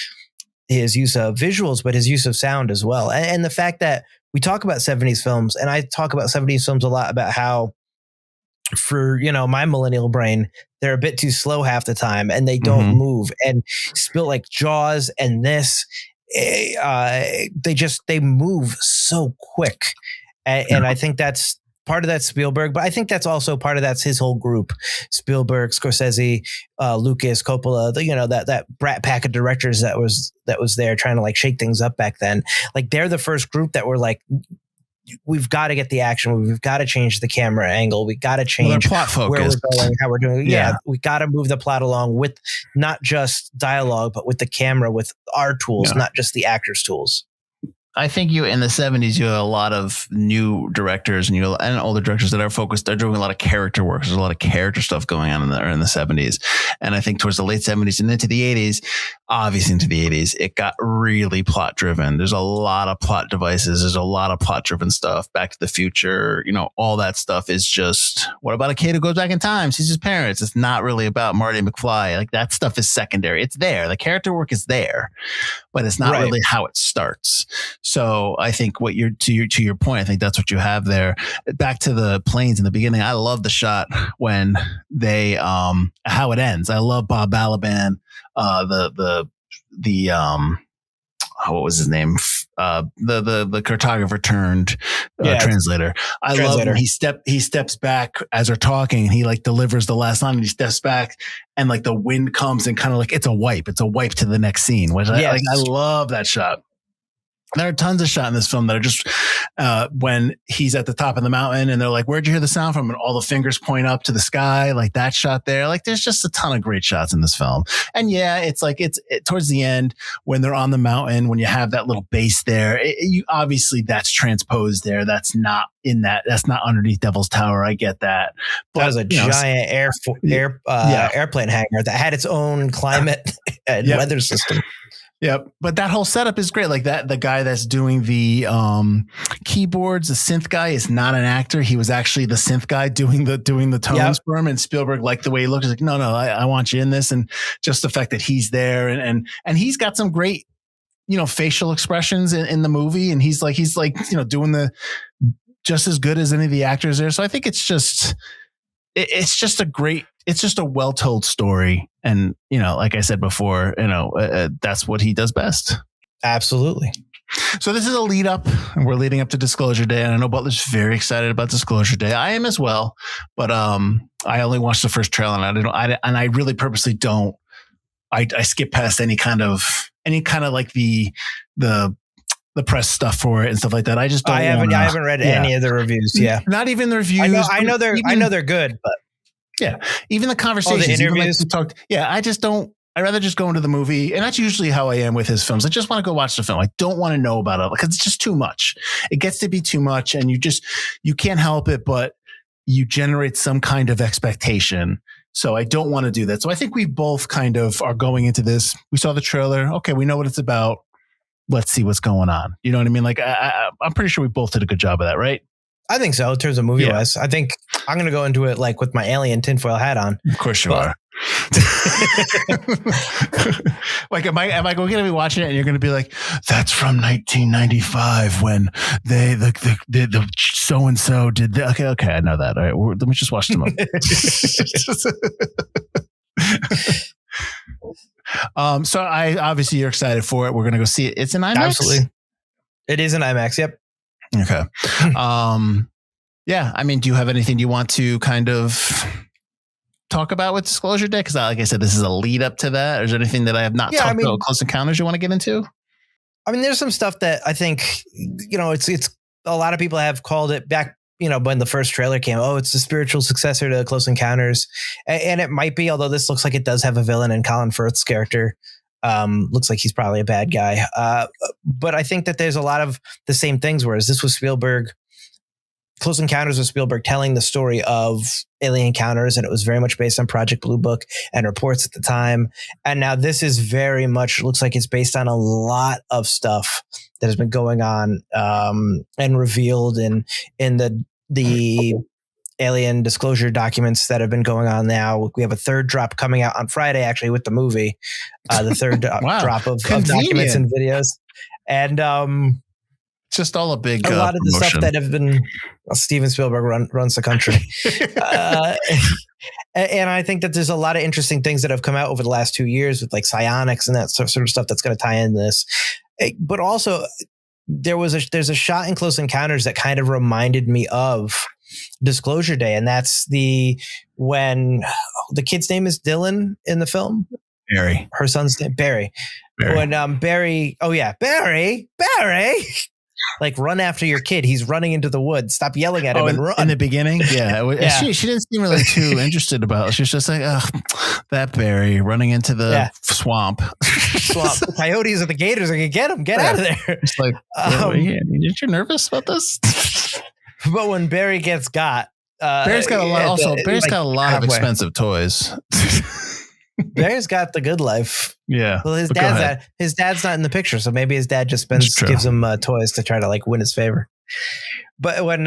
use of visuals, but his use of sound as well. And the fact that we talk about 70s films, and I talk about 70s films a lot about how for, my millennial brain, they're a bit too slow half the time and they don't move. And spill like Jaws and this, they move so quick. And I think that's part of that Spielberg, but I think that's also part of that's his whole group: Spielberg, Scorsese, Lucas, Coppola. That brat pack of directors that was there trying to like shake things up back then. Like they're the first group that were like, we've got to get the action. We've got to change the camera angle. We got to change plot focus, where we're going, how we're doing. Yeah, we got to move the plot along with not just dialogue, but with the camera, with our tools, not just the actors' tools. I think in the 70s, you have a lot of new directors and older directors that are focused. They're doing a lot of character work. There's a lot of character stuff going on in the 70s. And I think towards the late 70s and into the 80s, obviously into the 80s, it got really plot driven. There's a lot of plot devices. There's a lot of plot driven stuff. Back to the Future, all that stuff is just, what about a kid who goes back in time, sees his parents? It's not really about Marty McFly. Like that stuff is secondary. It's there. The character work is there, but it's not really how it starts. So I think what to your point, I think that's what you have there. Back to the planes in the beginning. I love the shot when they how it ends. I love Bob Balaban, what was his name? The cartographer turned translator. I love when he steps back as they're talking and he like delivers the last line and he steps back and like the wind comes and kind of like it's a wipe to the next scene, which I love that shot. There are tons of shots in this film that are just when he's at the top of the mountain and they're like, where'd you hear the sound from? And all the fingers point up to the sky, like that shot there. Like there's just a ton of great shots in this film. And it's like towards the end when they're on the mountain, when you have that little base there, obviously that's transposed there. That's not underneath Devil's Tower. I get that. But, that was a giant airplane hangar that had its own climate and weather system. Yep. But that whole setup is great. Like that, the guy that's doing the keyboards, the synth guy is not an actor. He was actually the synth guy doing the tones for him. And Spielberg liked the way he looked. He's like, no, I want you in this. And just the fact that he's there and he's got some great, facial expressions in the movie. And he's like, doing the just as good as any of the actors there. So I think it's just a well-told story. And, like I said before, that's what he does best. Absolutely. So this is a lead up and we're leading up to Disclosure Day. And I know Butler's very excited about Disclosure Day. I am as well, but, I only watched the first trailer and I really purposely don't, I skip past any kind of like the press stuff for it and stuff like that. I just don't. I haven't read any of the reviews. Yeah. Not even the reviews. I know they're good, but. Yeah. Even the conversations. The interviews. I'd rather just go into the movie. And that's usually how I am with his films. I just want to go watch the film. I don't want to know about it because it's just too much. It gets to be too much and you can't help it, but you generate some kind of expectation. So I don't want to do that. So I think we both kind of are going into this. We saw the trailer. Okay. We know what it's about. Let's see what's going on. You know what I mean? Like I'm pretty sure we both did a good job of that, right? I think so. In terms of movie wise, I think I'm going to go into it like with my alien tinfoil hat on. Of course you are. Like, am I going to be watching it and you're going to be like, that's from 1995 when the so-and-so did that. Okay. I know that. All right. Let me just watch the movie. So obviously you're excited for it. We're going to go see it. It's an IMAX. Absolutely. It is an IMAX. Yep. Okay. Yeah. I mean, do you have anything you want to kind of talk about with Disclosure Day? Because like I said, this is a lead up to that. Or is there anything that I have not talked about Close Encounters you want to get into? I mean, there's some stuff that I think, it's a lot of people have called it back, when the first trailer came, it's the spiritual successor to Close Encounters. And it might be, although this looks like it does have a villain in Colin Firth's character. Looks like he's probably a bad guy. But I think that there's a lot of the same things, whereas this was Spielberg. Close Encounters was Spielberg telling the story of alien encounters, and it was very much based on Project Blue Book and reports at the time. And now this is very much looks like it's based on a lot of stuff that has been going on and revealed in the alien disclosure documents that have been going on now. We have a third drop coming out on Friday, actually, with the movie. The third drop of documents and videos. And just all a lot of the stuff that have been Steven Spielberg runs the country. And I think that there's a lot of interesting things that have come out over the last 2 years with like psionics and that sort of stuff that's going to tie in this. But also there's a shot in Close Encounters that kind of reminded me of Disclosure Day, and that's when the kid's name is Dylan in the film. Barry. Her son's name Barry. When Barry, like, run after your kid. He's running into the woods. Stop yelling at him and run. In the beginning, yeah. She didn't seem really too interested about it. She's just like, oh, that Barry running into the swamp. The coyotes or the gators are gonna get him. Get out of there. It's like, aren't you nervous about this? But when Barry gets got, Barry's got a lot. Also, Barry's got a lot of expensive toys. Barry's got the good life. Yeah. Well, his dad's not in the picture, so maybe his dad just gives him toys to try to like win his favor. But when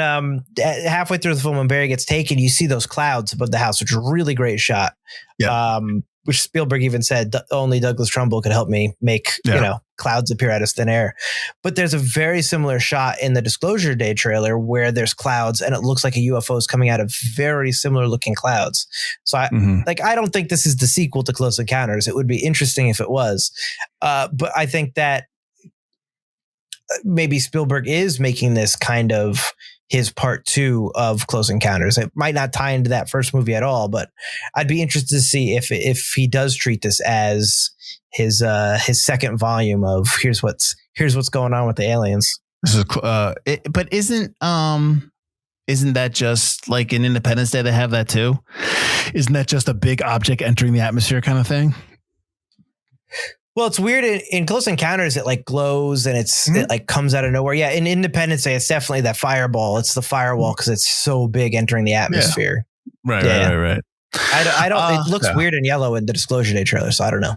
halfway through the film, when Barry gets taken, you see those clouds above the house, which is a really great shot. Yeah. Which Spielberg even said only Douglas Trumbull could help me make clouds appear out of thin air. But there's a very similar shot in the Disclosure Day trailer where there's clouds and it looks like a UFO is coming out of very similar looking clouds. So I don't think this is the sequel to Close Encounters. It would be interesting if it was. But I think that maybe Spielberg is making this kind of his part 2 of Close Encounters. It might not tie into that first movie at all, but I'd be interested to see if he does treat this as his second volume of here's what's going on with the aliens. This is, but isn't that just like in Independence Day? They have that too. Isn't that just a big object entering the atmosphere kind of thing? Well, it's weird in Close Encounters. It like glows and it like comes out of nowhere. Yeah, in Independence Day, it's definitely that fireball. It's the firewall because it's so big entering the atmosphere. Yeah. Right. I don't. It looks weird and yellow in the Disclosure Day trailer, so I don't know.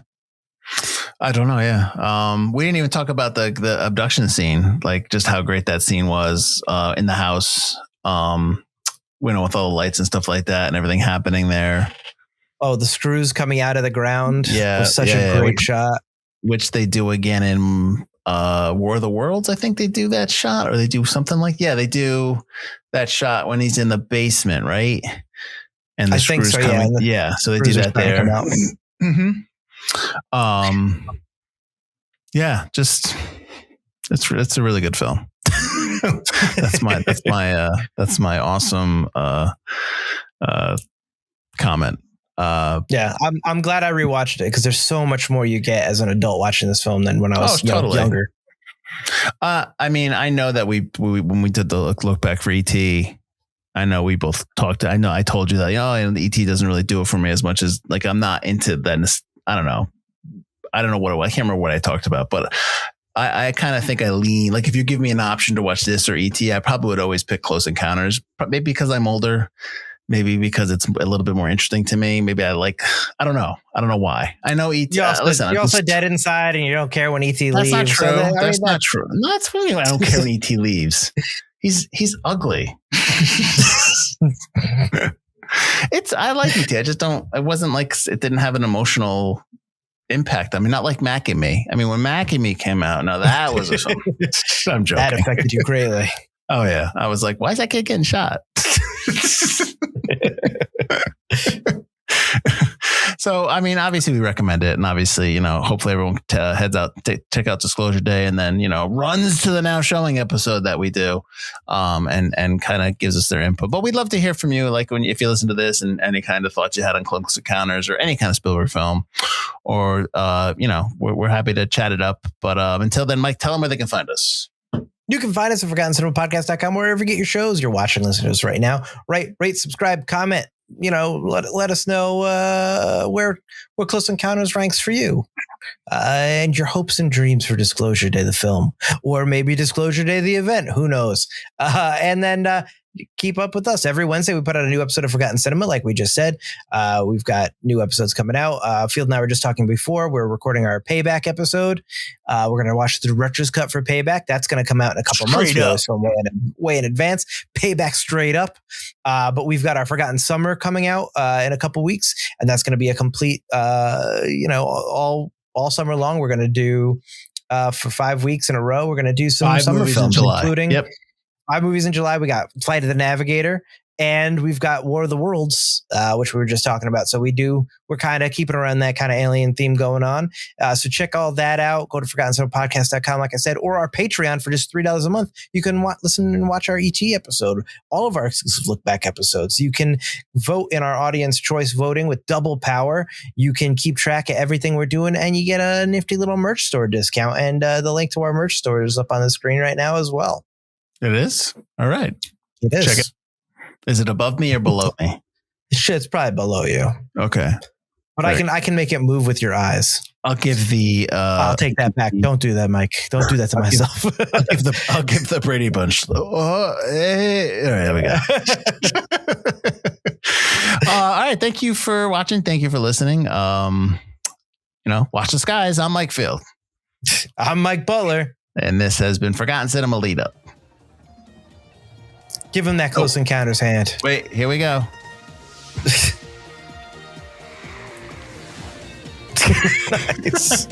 Yeah. We didn't even talk about the abduction scene, like just how great that scene was in the house. With all the lights and stuff like that and everything happening there. Oh, the screws coming out of the ground. Yeah, was such a great shot. Which they do again in War of the Worlds. I think they do that shot, or they do something like they do that shot when he's in the basement, right? And the screws coming. Yeah, so they do that there. Yeah, just it's a really good film. that's my awesome comment. I'm glad I rewatched it because there's so much more you get as an adult watching this film than when I was younger. I mean, I know that we when we did the look back for ET, I know we both talked. I know I told you that and ET doesn't really do it for me as much as like I'm not into that. I don't know what I can't remember what I talked about, but I kind of think I lean like if you give me an option to watch this or ET, I probably would always pick Close Encounters. Maybe because I'm older. Maybe because it's a little bit more interesting to me. Maybe I don't know. I don't know why. I know ET. You're also dead inside and you don't care when ET leaves. That's not true. That's not true. No, that's funny. I don't care when ET leaves. He's ugly. I like ET. I just don't. It wasn't like it didn't have an emotional impact. I mean, not like Mac and Me. I mean, when Mac and Me came out, now that was I'm joking. That affected you greatly. Oh yeah, I was like, why is that kid getting shot? So, I mean, obviously we recommend it, and obviously, hopefully everyone heads out, check out Disclosure Day, and then runs to the Now Showing episode that we do, and kind of gives us their input. But we'd love to hear from you, like if you listen to this and any kind of thoughts you had on Close Encounters or any kind of Spielberg film, or we're happy to chat it up. But until then, Mike, tell them where they can find us. You can find us at ForgottenCinemaPodcast.com, wherever you get your shows. You're watching, listen to us right now. Rate, subscribe, comment. Let us know where Close Encounters ranks for you, and your hopes and dreams for Disclosure Day, the film, or maybe Disclosure Day, the event. Who knows? And then keep up with us. Every Wednesday, we put out a new episode of Forgotten Cinema, like we just said. We've got new episodes coming out. Field and I were just talking before. We're recording our Payback episode. We're going to watch the Director's Cut for Payback. That's going to come out in a couple months. So way in advance. Payback straight up. But we've got our Forgotten Summer coming out in a couple weeks, and that's going to be a complete, all summer long. We're going to do for 5 weeks in a row. We're going to do some summer films, including 5 movies in July. We got Flight of the Navigator And we've got War of the Worlds, which we were just talking about. So we're kind of keeping around that kind of alien theme going on. So check all that out. Go to ForgottenCinemaPodcast.com, like I said, or our Patreon for just $3 a month. You can listen and watch our ET episode, all of our exclusive look back episodes. You can vote in our audience choice voting with double power. You can keep track of everything we're doing, and you get a nifty little merch store discount. And the link to our merch store is up on the screen right now as well. It is? All right. It is. Check it. Is it above me or below me? It's probably below you. Okay. But I can make it move with your eyes. I'll give the I'll take that back. Don't do that, Mike. Don't do that to myself. I'll give the Brady Bunch. All right, there we go. All right. Thank you for watching. Thank you for listening. Watch the skies. I'm Mike Field. I'm Mike Butler. And this has been Forgotten Cinema Lead Up. Give him that Close Encounters hand. Wait, here we go. Nice.